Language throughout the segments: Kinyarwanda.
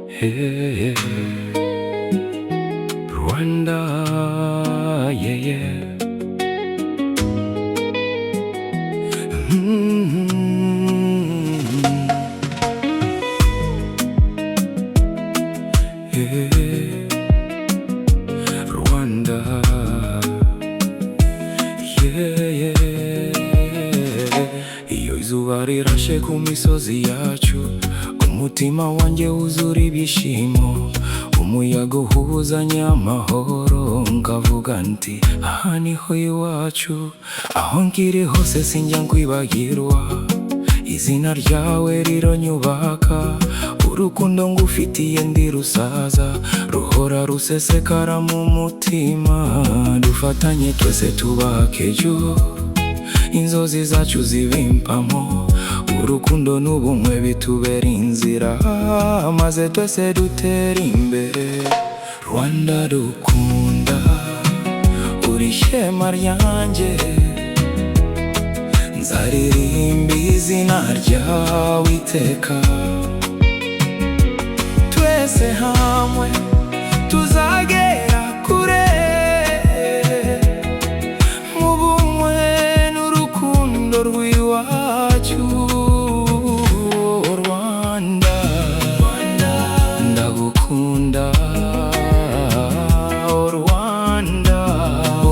Hey, Rwanda, yeah, yeah. Hey, Rwanda, yeah, yeah. Iyo izuba rirashe ku misozi yacu, umutima wanjye wuzura ibyishimo, umuyaga uhuzanya amahoro, ngavuga nti aha niho iwacu. Aho nkiri hose sinjya nkwibagirwa, izina ryawe riranyubaka, urukundo ngufitiye ndi rusaza, ruhora rusesekara mu mutima. Dufatanye twese tubake ejo, inzozi zacu zibimpamo, urukundo n'ubumwe bitubera inzira, maze twese dutera imbere. Rwanda dukunda, uri ishema ryanjye, nzaririmba izina ryawe iteka. Twese hamwe tuzagera kure, mu bumwe n'urukundo rw'iwacu. Rwanda, ndagukunda, Rwanda,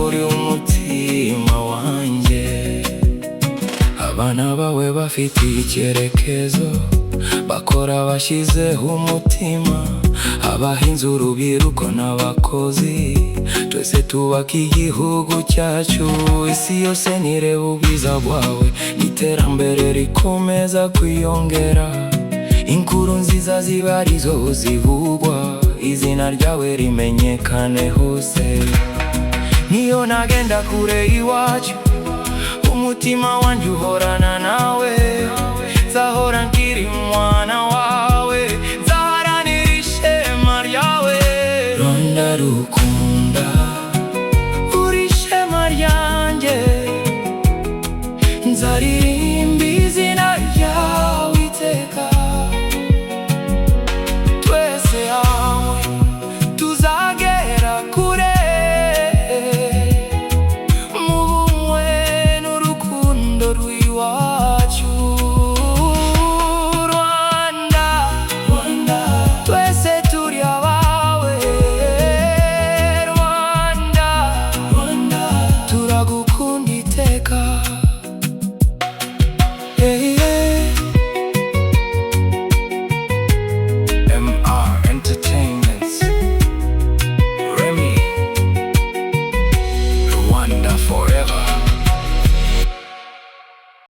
uri umutima wanjye. Abana bawe bafite icyerekezo, bakora bashyizeho umutima, abahinzi, urubyiruko n'abakozi, twese tubaka igihugu cyacu. Isi yose nireba ubwiza bwawe, iterambere rikomeza kwiyongera, inkuru nziza ziba arizo zivugwa, izina ryawe rimenyekane hose. Niyo nagenda kure iwacu, umutima wanjye uhorana nawe, nzahora nkiri mwana wawe, nzaharanira ishema ryawe. Rwanda dukunda, uri ishema ryanjye, nzaririmba izina ryawe iteka. Twese hamwe tuzagera kure, mu bumwe n'urukundo rw'iwacu. R Entertainment, Remy, Rwanda Forever.